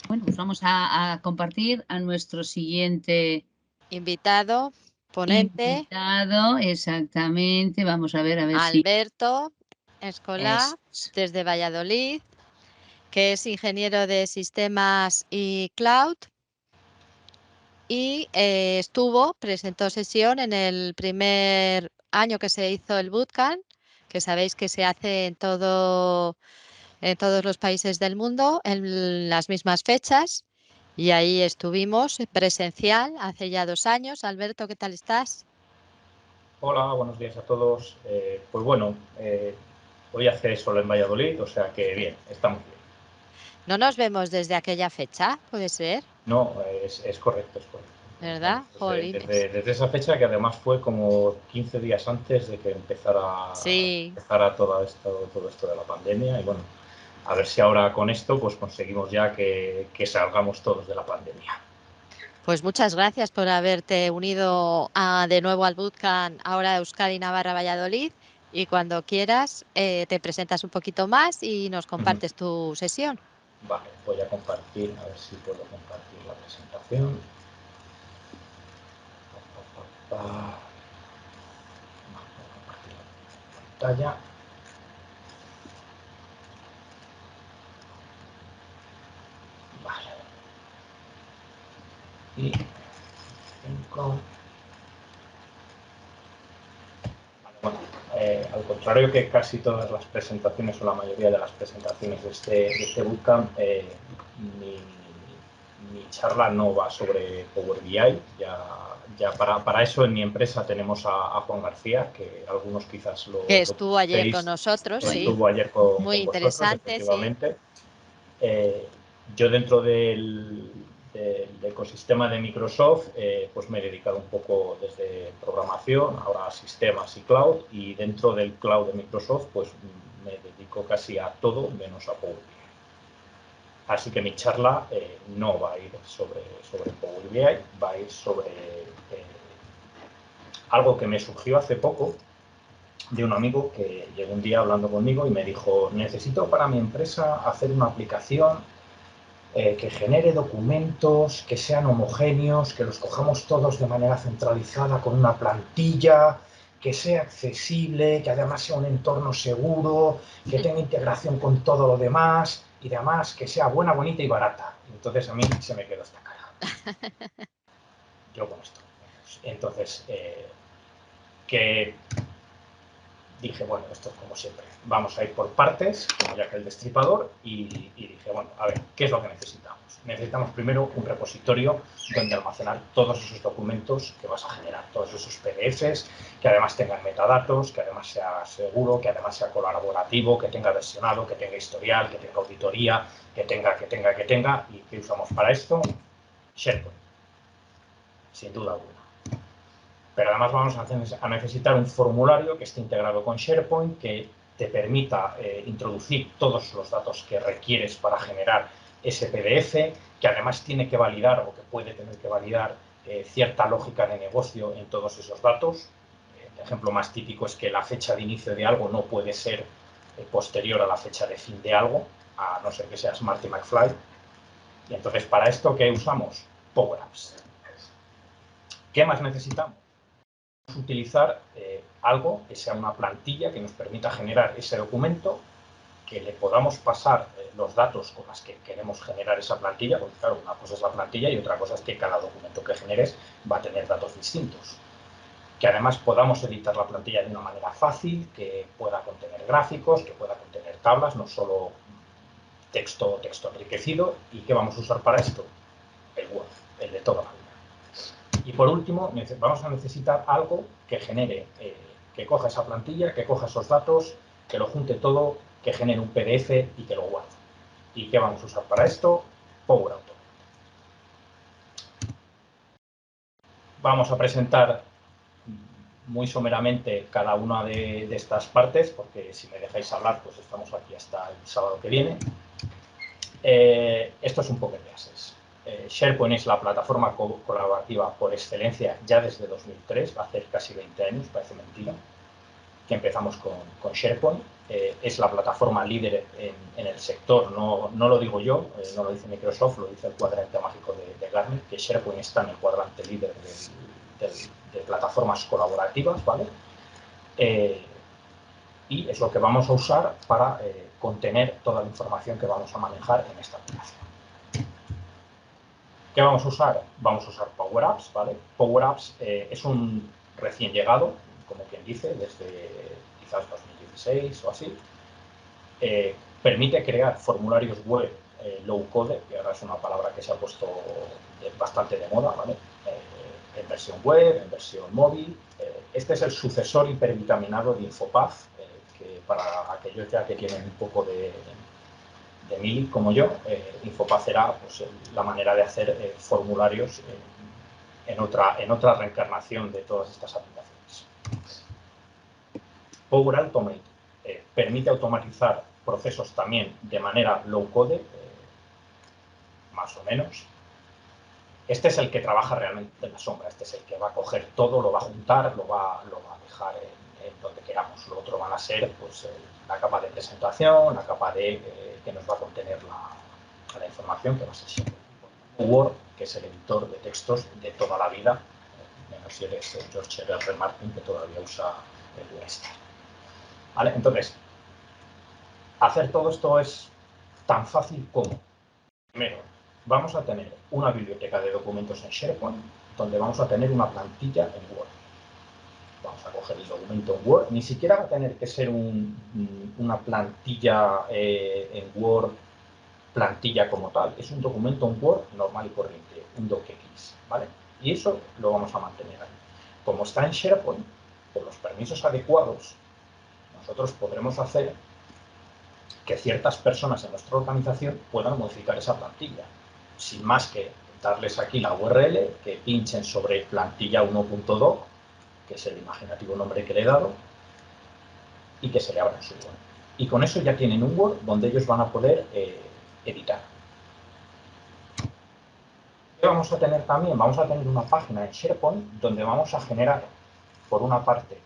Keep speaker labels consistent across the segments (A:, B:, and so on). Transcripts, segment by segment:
A: Bueno, pues vamos a compartir a nuestro siguiente
B: Invitado, ponente,
A: invitado. Exactamente. Vamos a ver si
B: Alberto Escolá,
A: es.
B: desde Valladolid, que es ingeniero de sistemas y cloud y presentó sesión en el primer año que se hizo el bootcamp, que sabéis que se hace en todos los países del mundo en las mismas fechas. Y ahí estuvimos presencial hace ya 2 años. Alberto, ¿qué tal estás?
C: Hola, buenos días a todos. Pues bueno, hoy hace sol en Valladolid, o sea que bien, estamos bien.
B: No nos vemos desde aquella fecha, ¿puede ser?
C: No, es correcto, es correcto. Estamos
B: ¿Verdad? Jolines.
C: desde esa fecha, que además fue como 15 días antes de que
B: Sí,
C: empezara todo esto de la pandemia. Y bueno, a ver si ahora con esto pues conseguimos ya que salgamos todos de la pandemia.
B: pues muchas gracias por haberte unido de nuevo al bootcamp ahora Euskadi Navarra Valladolid. Y cuando quieras, te presentas un poquito más y nos
C: Ujú.
B: compartes tu sesión.
C: Vale, voy a compartir, a ver si puedo compartir la presentación. Pa, pa, pa. Compartir la pantalla. Vale. Y 5. Vale, bueno, al contrario que casi todas las presentaciones o la mayoría de las presentaciones de este bootcamp, mi, mi charla no va sobre Power BI. Ya para eso en mi empresa tenemos a Juan García, que algunos quizás
B: Que
C: lo
B: estuvo ayer con
C: conocéis.
B: nosotros, sí.
C: Estuvo ayer
B: Muy
C: con vosotros,
B: interesante, sí.
C: efectivamente. Yo dentro del ecosistema de Microsoft, pues me he dedicado un poco desde programación, ahora a sistemas y cloud, y dentro del cloud de Microsoft, pues me dedico casi a todo menos a Power BI. Así que mi charla no va a ir sobre Power BI, va a ir sobre algo que me surgió hace poco de un amigo que llegó un día hablando conmigo y me dijo: necesito para mi empresa hacer una aplicación que genere documentos, que sean homogéneos, que los cojamos todos de manera centralizada con una plantilla, que sea accesible, que además sea un entorno seguro, que tenga integración con todo lo demás y además que sea buena, bonita y barata. Entonces a mí se me quedó esta cara. Yo con esto. Entonces, que dije, bueno, esto es como siempre, vamos a ir por partes, como ya que el destripador, y dije, bueno, a ver, ¿qué es lo que necesitamos? Necesitamos primero un repositorio donde almacenar todos esos documentos que vas a generar, todos esos PDFs, que además tengan metadatos, que además sea seguro, que además sea colaborativo, que tenga versionado, que tenga historial, que tenga auditoría, que tenga, ¿y qué usamos para esto? SharePoint, sin duda alguna. Pero además vamos a necesitar un formulario que esté integrado con SharePoint, que te permita introducir todos los datos que requieres para generar ese PDF, que además tiene que validar o que puede tener que validar cierta lógica de negocio en todos esos datos. El ejemplo más típico es que la fecha de inicio de algo no puede ser posterior a la fecha de fin de algo, a no ser que seas Marty McFly. Y entonces, ¿para esto qué usamos? Power Apps. ¿Qué más necesitamos? Utilizar algo que sea una plantilla que nos permita generar ese documento, que le podamos pasar los datos con los que queremos generar esa plantilla, porque claro, una cosa es la plantilla y otra cosa es que cada documento que generes va a tener datos distintos. Que además podamos editar la plantilla de una manera fácil, que pueda contener gráficos, que pueda contener tablas, no solo texto enriquecido. ¿Y qué vamos a usar para esto? El Word, el de toda la vida. Y por último, vamos a necesitar algo que genere, que coja esa plantilla, que coja esos datos, que lo junte todo, que genere un PDF y que lo guarde. ¿Y qué vamos a usar para esto? Power Automate. Vamos a presentar muy someramente cada una de estas partes, porque si me dejáis hablar, pues estamos aquí hasta el sábado que viene. Esto es un poco de Access. SharePoint es la plataforma colaborativa por excelencia ya desde 2003, va a hacer casi 20 años, parece mentira, que empezamos con SharePoint. es la plataforma líder en el sector. No lo digo yo, no lo dice Microsoft, lo dice el cuadrante mágico de Gartner, que SharePoint está en el cuadrante líder de plataformas colaborativas, ¿vale? Y es lo que vamos a usar para contener toda la información que vamos a manejar en esta aplicación. ¿Qué vamos a usar? Vamos a usar Power Apps, ¿vale? Power Apps es un recién llegado, como quien dice, desde quizás 2016 o así. Permite crear formularios web low code, que ahora es una palabra que se ha puesto bastante de moda, ¿vale? En versión web, en versión móvil. Este es el sucesor hipervitaminado de Infopath, que para aquellos ya que tienen un poco de mili como yo, Infopath será pues, la manera de hacer formularios en otra reencarnación de todas estas aplicaciones. Power Automate permite automatizar procesos también de manera low code, más o menos. Este es el que trabaja realmente en la sombra, este es el que va a coger todo, lo va a juntar, lo va a dejar en donde queramos. Lo otro van a ser pues, la capa de presentación, la capa que nos va a contener la información, que va a ser siempre Word, que es el editor de textos de toda la vida, menos si eres George R.R. Martin, que todavía usa el West. ¿Vale? Entonces, hacer todo esto es tan fácil como, primero, vamos a tener una biblioteca de documentos en SharePoint, donde vamos a tener una plantilla en Word. Vamos a coger el documento en Word, ni siquiera va a tener que ser una plantilla en Word, plantilla como tal, es un documento en Word normal y corriente, un docx, ¿vale? Y eso lo vamos a mantener ahí. Como está en SharePoint, con los permisos adecuados, nosotros podremos hacer que ciertas personas en nuestra organización puedan modificar esa plantilla, sin más que darles aquí la URL, que pinchen sobre plantilla 1.doc, que es el imaginativo nombre que le he dado, y que se le abra su Word. Y con eso ya tienen un Word donde ellos van a poder editar. ¿Qué vamos a tener también? Vamos a tener una página en SharePoint donde vamos a generar, por una parte,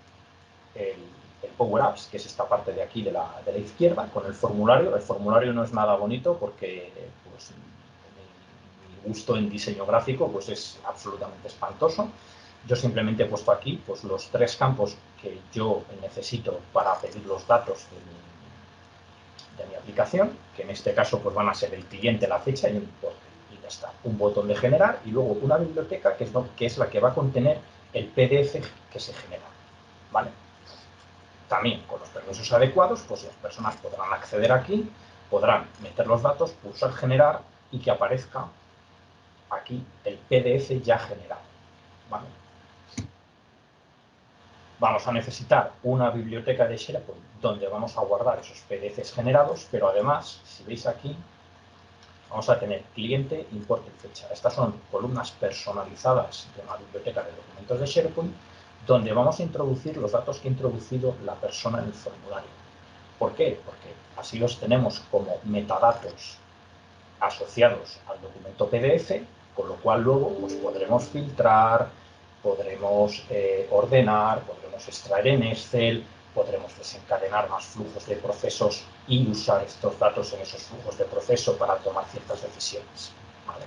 C: el Power Apps, que es esta parte de aquí de la izquierda, con el formulario. El formulario no es nada bonito porque pues, mi gusto en diseño gráfico pues, es absolutamente espantoso. Yo simplemente he puesto aquí pues, los 3 campos que yo necesito para pedir los datos de mi aplicación, que en este caso pues, van a ser el cliente, la fecha y un importe. Y ya está. Un botón de generar y luego una biblioteca que es la que va a contener el PDF que se genera. ¿Vale? También con los permisos adecuados, pues las personas podrán acceder aquí, podrán meter los datos, pulsar generar y que aparezca aquí el PDF ya generado. ¿Vale? Vamos a necesitar una biblioteca de SharePoint donde vamos a guardar esos PDFs generados, pero además, si veis aquí, vamos a tener cliente, importe y fecha. Estas son columnas personalizadas de una biblioteca de documentos de SharePoint donde vamos a introducir los datos que ha introducido la persona en el formulario. ¿Por qué? Porque así los tenemos como metadatos asociados al documento PDF, con lo cual luego pues, podremos filtrar, podremos ordenar, podremos extraer en Excel, podremos desencadenar más flujos de procesos y usar estos datos en esos flujos de proceso para tomar ciertas decisiones. ¿Vale?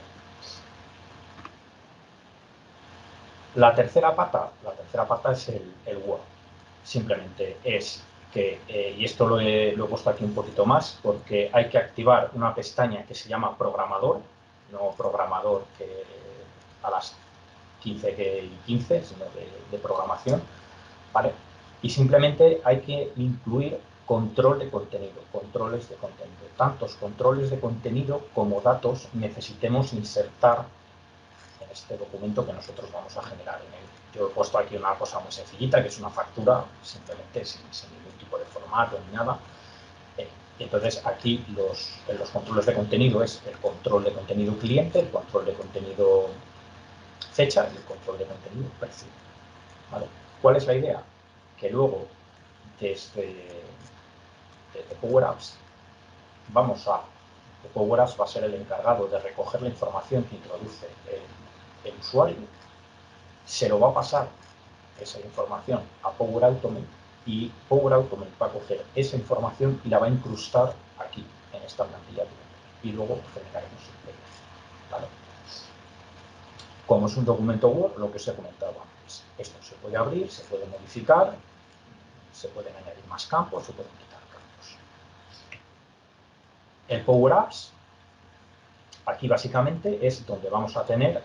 C: La tercera pata es el Word. Simplemente es que, y esto lo he puesto aquí un poquito más, porque hay que activar una pestaña que se llama programador, no programador que a las 15, sino de programación, ¿vale? Y simplemente hay que incluir control de contenido, controles de contenido. Tantos controles de contenido como datos necesitemos insertar en este documento que nosotros vamos a generar en él. Yo he puesto aquí una cosa muy sencillita, que es una factura, simplemente sin ningún tipo de formato ni nada. Entonces, aquí los controles de contenido es el control de contenido cliente, el control de contenido fecha y el control de contenido precio. ¿Vale? ¿Cuál es la idea? Que luego, desde Power Apps, Power Apps va a ser el encargado de recoger la información que introduce el usuario, se lo va a pasar esa información a Power Automate y Power Automate va a coger esa información y la va a incrustar aquí, en esta plantilla, y luego generaremos el PDF, ¿vale? Como es un documento Word, lo que os he comentado antes, esto se puede abrir, se puede modificar, se pueden añadir más campos, se pueden quitar campos. El Power Apps, aquí básicamente es donde vamos a tener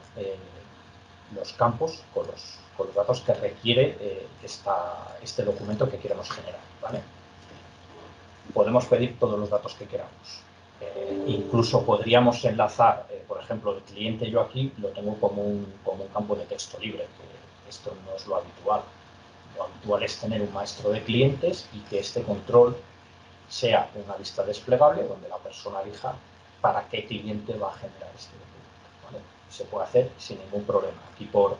C: los campos con los datos que requiere este documento que queremos generar, ¿vale? Podemos pedir todos los datos que queramos. Incluso podríamos enlazar, por ejemplo, el cliente yo aquí lo tengo como un campo de texto libre, que esto no es lo habitual. Lo habitual es tener un maestro de clientes y que este control sea una lista desplegable donde la persona elija para qué cliente va a generar este documento, ¿vale? Se puede hacer sin ningún problema. Aquí por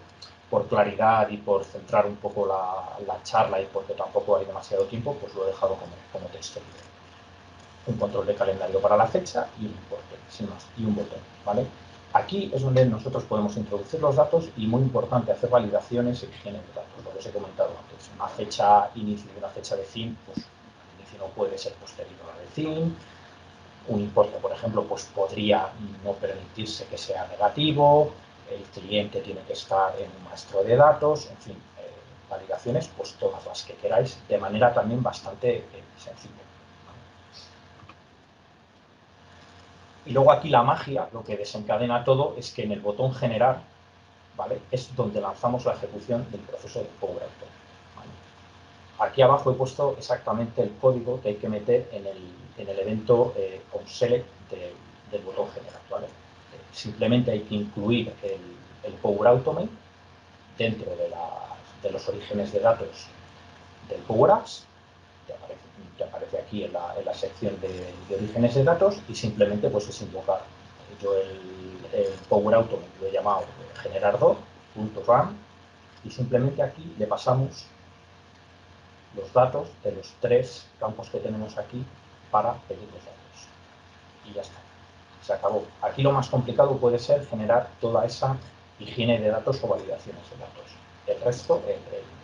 C: claridad y por centrar un poco la charla y porque tampoco hay demasiado tiempo, pues lo he dejado como texto libre. Un control de calendario para la fecha y un importe, sin más, y un botón, ¿vale? Aquí es donde nosotros podemos introducir los datos y, muy importante, hacer validaciones y higiene de datos, lo que os he comentado antes. Una fecha inicio y una fecha de fin, pues el inicio no puede ser posterior a la de fin. Un importe, por ejemplo, pues podría no permitirse que sea negativo, el cliente tiene que estar en un maestro de datos, en fin, validaciones, pues todas las que queráis, de manera también bastante sencilla. Y luego aquí la magia, lo que desencadena todo, es que en el botón generar, ¿vale?, es donde lanzamos la ejecución del proceso de Power Automate, ¿vale? Aquí abajo he puesto exactamente el código que hay que meter en el evento onSelect del botón generar, ¿vale? Simplemente hay que incluir el Power Automate dentro de los orígenes de datos del Power Apps, que aparece aquí en la sección de orígenes de datos, y simplemente pues es invocar. Yo el Power Automate lo he llamado generar.run y simplemente aquí le pasamos los datos de los 3 campos que tenemos aquí para pedir los datos. Y ya está. Se acabó. Aquí lo más complicado puede ser generar toda esa higiene de datos o validaciones de datos. El resto,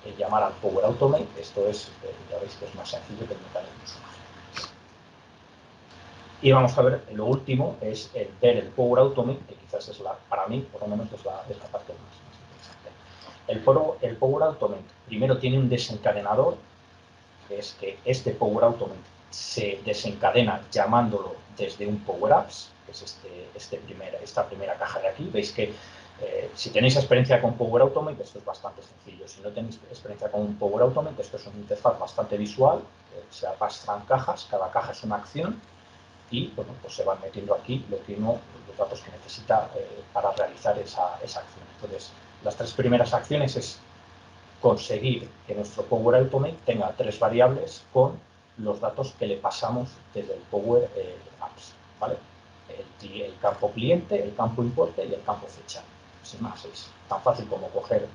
C: el llamar al Power Automate, esto es, ya veis que es más sencillo que el mecanismo de magia. Y vamos a ver, lo último es el ver el Power Automate, que quizás es para mí, por lo menos, es la parte más interesante. El Power Automate primero tiene un desencadenador, que es que este Power Automate se desencadena llamándolo desde un Power Apps, que es esta primera caja de aquí. Veis que si tenéis experiencia con Power Automate, esto es bastante sencillo. Si no tenéis experiencia con un Power Automate, esto es una interfaz bastante visual, se arrastran cajas, cada caja es una acción y bueno, pues se van metiendo aquí los datos que necesita para realizar esa acción. Entonces, las 3 primeras acciones es conseguir que nuestro Power Automate tenga 3 variables con los datos que le pasamos desde el Power Apps, ¿vale? El campo cliente, el campo importe y el campo fecha. Sin más, es tan fácil como coger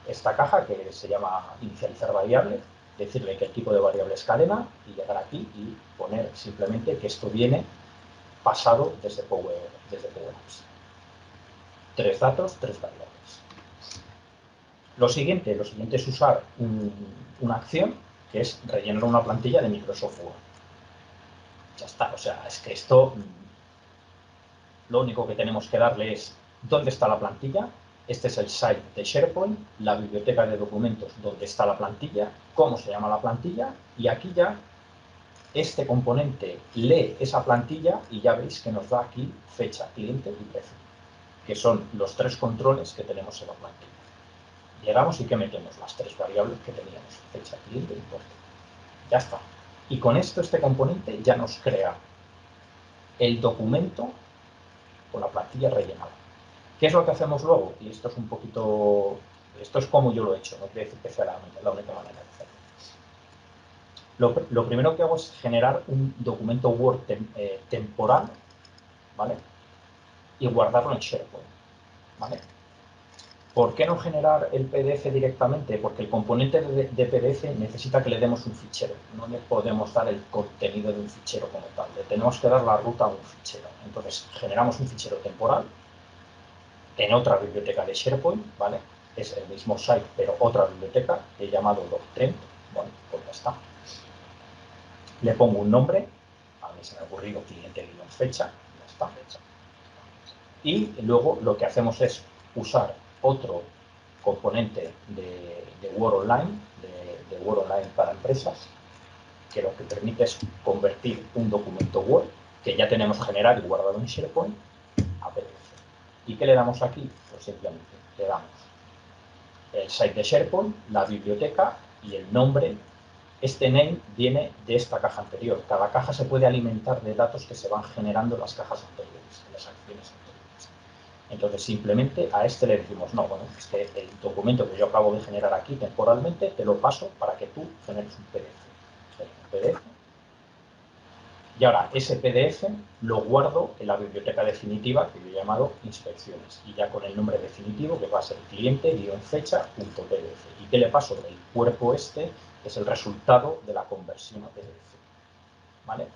C: esta caja que se llama inicializar variable, decirle que el tipo de variable es cadena y llegar aquí y poner simplemente que esto viene pasado desde Power Apps. 3 datos, 3 variables. Lo siguiente es usar una acción que es rellenar una plantilla de Microsoft Word. Ya está, o sea, es que esto lo único que tenemos que darle es dónde está la plantilla, este es el site de SharePoint, la biblioteca de documentos donde está la plantilla, cómo se llama la plantilla, y aquí ya este componente lee esa plantilla y ya veis que nos da aquí fecha, cliente y precio, que son los 3 controles que tenemos en la plantilla. Llegamos y que metemos las 3 variables que teníamos, fecha, cliente e importe. Ya está. Y con esto este componente ya nos crea el documento con la plantilla rellenada. ¿Qué es lo que hacemos luego? Y esto es un poquito, esto es como yo lo he hecho, no quiere decir que sea la única manera de hacerlo. Lo primero que hago es generar un documento Word temporal, ¿vale? Y guardarlo en SharePoint, ¿vale? ¿Por qué no generar el PDF directamente? Porque el componente de PDF necesita que le demos un fichero. No le podemos dar el contenido de un fichero como tal. Le tenemos que dar la ruta a un fichero. Entonces, generamos un fichero temporal en otra biblioteca de SharePoint, ¿vale? Es el mismo site, pero otra biblioteca, he llamado doctrend, bueno, está. Le pongo un nombre, a mí se me ha ocurrido cliente-fecha, ya está. Y luego lo que hacemos es usar otro componente de Word Online, de Word Online para empresas, que lo que permite es convertir un documento Word que ya tenemos generado y guardado en SharePoint a PDF. ¿Y qué le damos aquí? Pues simplemente le damos el site de SharePoint, la biblioteca y el nombre. Este name viene de esta caja anterior. Cada caja se puede alimentar de datos que se van generando en las cajas anteriores, en las acciones anteriores. Entonces, simplemente a este le decimos, no, bueno, es que el documento que yo acabo de generar aquí temporalmente te lo paso para que tú generes un PDF. Y ahora, ese PDF lo guardo en la biblioteca definitiva que yo he llamado inspecciones. Y ya con el nombre definitivo, que va a ser cliente-fecha.pdf. ¿Y qué le paso? El cuerpo este es el resultado de la conversión a PDF. ¿Vale?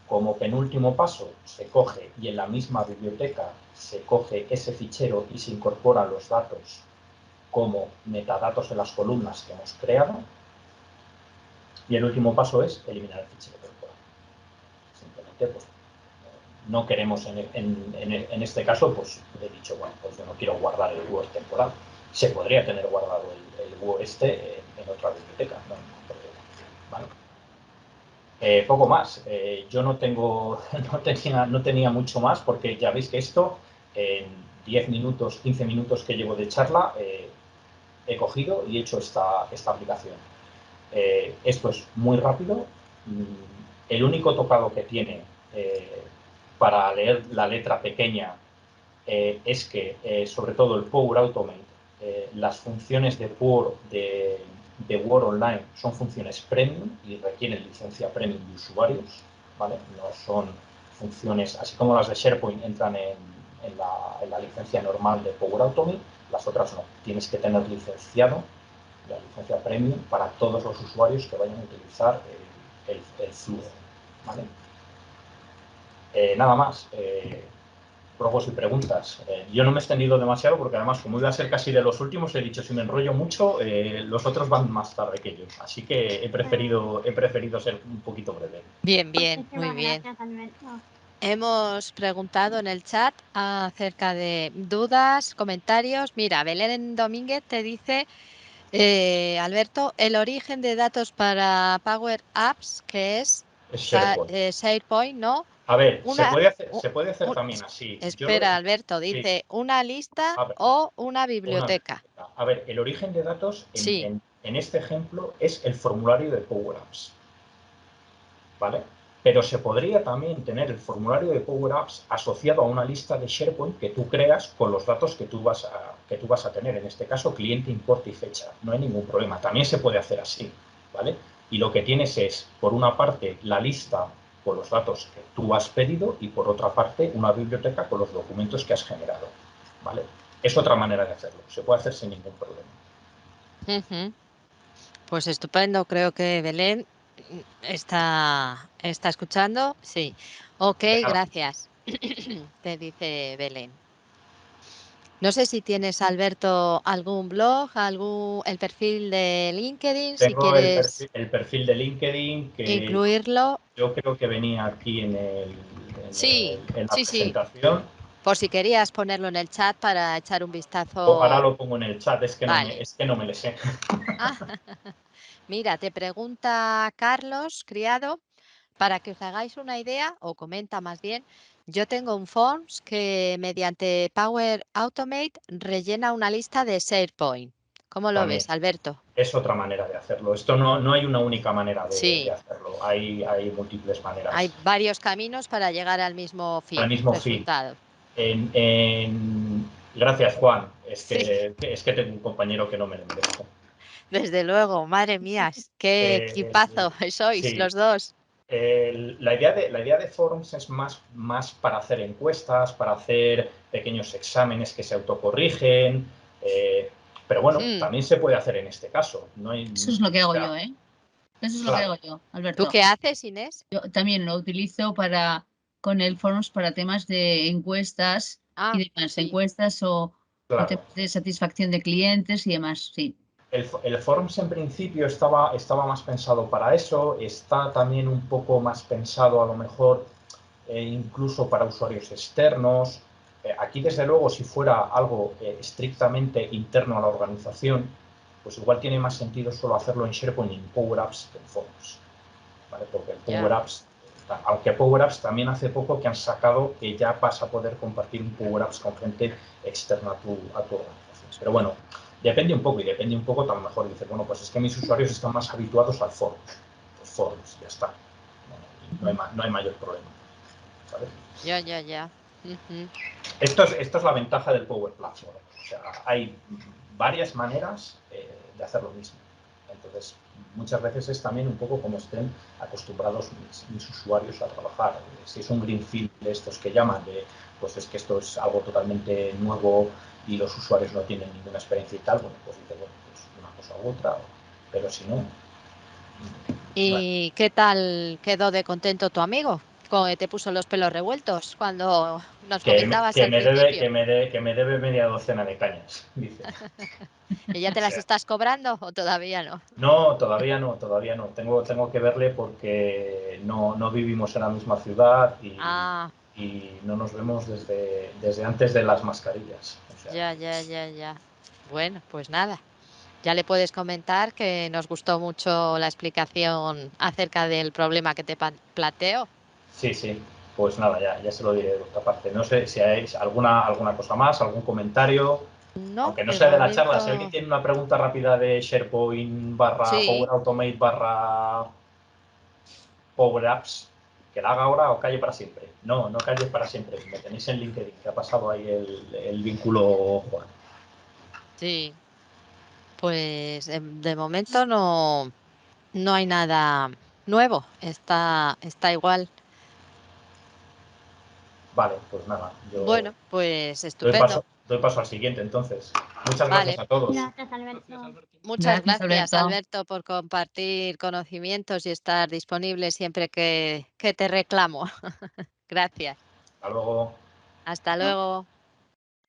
C: Como penúltimo paso, se coge y en la misma biblioteca se coge ese fichero y se incorporan los datos como metadatos en las columnas que hemos creado. Y el último paso es eliminar el fichero temporal. Simplemente, pues, no queremos en este caso, pues he dicho, bueno, pues yo no quiero guardar el Word temporal. Se podría tener guardado el Word este en otra biblioteca, no hay ningún problema. ¿Vale? Poco más. Yo no tenía mucho más porque ya veis que esto en 10 minutos, 15 minutos que llevo de charla he cogido y he hecho esta aplicación. Esto es muy rápido. El único tocado que tiene para leer la letra pequeña es que, sobre todo el Power Automate, las funciones de Word Online son funciones premium y requieren licencia premium de usuarios, ¿vale? No son funciones, así como las de SharePoint entran en la licencia normal de Power Automate, las otras no. Tienes que tener licenciado la licencia premium para todos los usuarios que vayan a utilizar el flujo, ¿vale? Nada más. Ruegos y preguntas. Yo no me he extendido demasiado porque además, como iba a ser casi de los últimos, he dicho, si me enrollo mucho, los otros van más tarde que yo. Así que he preferido ser un poquito breve.
B: Bien, bien, muy bien. Hemos preguntado en el chat acerca de dudas, comentarios. Mira, Belén Domínguez te dice, Alberto, el origen de datos para Power Apps, que es SharePoint, ¿no?
C: A ver, se puede hacer también así.
B: Espera, Alberto, dice una lista o una biblioteca.
C: A ver, el origen de datos en este ejemplo es el formulario de Power Apps. ¿Vale? Pero se podría también tener el formulario de Power Apps asociado a una lista de SharePoint que tú creas con los datos que tú vas a tener. En este caso, cliente, importe y fecha. No hay ningún problema. También se puede hacer así, ¿vale? Y lo que tienes es, por una parte, la lista con los datos que tú has pedido y, por otra parte, una biblioteca con los documentos que has generado, ¿vale? Es otra manera de hacerlo. Se puede hacer sin ningún problema.
B: Pues estupendo. Creo que Belén está escuchando. Sí. Ok, gracias. Te dice Belén. No sé si tienes, Alberto, algún blog, el perfil de LinkedIn,
C: Tengo
B: si quieres
C: el perfil de LinkedIn que
B: incluirlo.
C: yo creo que venía aquí en la presentación.
B: Por si querías ponerlo en el chat para echar un vistazo.
C: Ahora lo pongo en el chat, es que no me le sé.
B: Mira, te pregunta Carlos Criado, para que os hagáis una idea, o comenta más bien, yo tengo un Forms que mediante Power Automate rellena una lista de SharePoint. ¿Cómo lo ves, Alberto?
C: Es otra manera de hacerlo. Esto no hay una única manera de hacerlo. Hay múltiples maneras.
B: Hay varios caminos para llegar al mismo fin, resultado.
C: Gracias, Juan. Es que tengo un compañero que no me lo merezco.
B: Desde luego, madre mía, qué equipazo sois los dos.
C: La idea de forums es más para hacer encuestas, para hacer pequeños exámenes que se autocorrigen, pero bueno, también se puede hacer en este caso.
A: Eso es lo que hago yo, ¿eh? Eso es lo que hago yo, Alberto.
B: ¿Tú qué haces, Inés?
A: Yo también lo utilizo con el Forms para temas de encuestas y demás, encuestas o temas de satisfacción de clientes y demás, sí.
C: El Forms en principio estaba más pensado para eso, está también un poco más pensado a lo mejor incluso para usuarios externos. Aquí, desde luego, si fuera algo estrictamente interno a la organización, pues igual tiene más sentido solo hacerlo en SharePoint y en Power Apps que en Forms, ¿vale? Porque el Power Apps, aunque Power Apps también hace poco que han sacado que ya vas a poder compartir un Power Apps con gente externa a tu organización. Pero bueno, depende un poco, y depende un poco, a lo mejor dices, bueno, pues es que mis usuarios están más habituados al Forms. Pues Forms, ya está. No hay mayor problema. ¿Sabes?
B: Ya.
C: Esto es la ventaja del Power Platform. O sea, hay varias maneras de hacer lo mismo. Entonces, muchas veces es también un poco como estén acostumbrados mis usuarios a trabajar. Si es un greenfield de estos que llaman, pues es que esto es algo totalmente nuevo y los usuarios no tienen ninguna experiencia y tal, bueno, pues dice, bueno, pues una cosa u otra, pero si no...
B: ¿Y qué tal quedó de contento tu amigo? ¿Te puso los pelos revueltos cuando nos comentabas al principio?
C: Que me debe media docena de cañas, dice.
B: ¿Y ya te las estás cobrando o todavía no?
C: No, todavía no. Tengo que verle porque no vivimos en la misma ciudad y no nos vemos desde antes de las mascarillas. O sea,
B: Ya. Bueno, pues nada. Ya le puedes comentar que nos gustó mucho la explicación acerca del problema que te planteó.
C: sí. Pues nada, ya se lo diré de otra parte. No sé si hay alguna cosa más, algún comentario.
B: No,
C: Aunque no
B: de
C: sea de la charla, si alguien
B: momento.
C: tiene una pregunta rápida de SharePoint /
B: Sí,
C: Power Automate / Power Apps, que la haga ahora o calle para siempre. No calle para siempre. Me tenéis en LinkedIn, que ha pasado ahí el vínculo, Juan.
B: sí. Pues de momento no hay nada nuevo. Está igual.
C: Vale, pues nada, yo
B: Bueno, pues estupendo.
C: doy paso al siguiente entonces. Muchas gracias
B: Vale.
C: a todos.
D: Gracias, Alberto.
B: Muchas
A: Gracias,
B: gracias,
A: Alberto.
B: Alberto, por compartir conocimientos y estar disponible siempre que te reclamo. Gracias.
C: Hasta luego.
B: Hasta luego.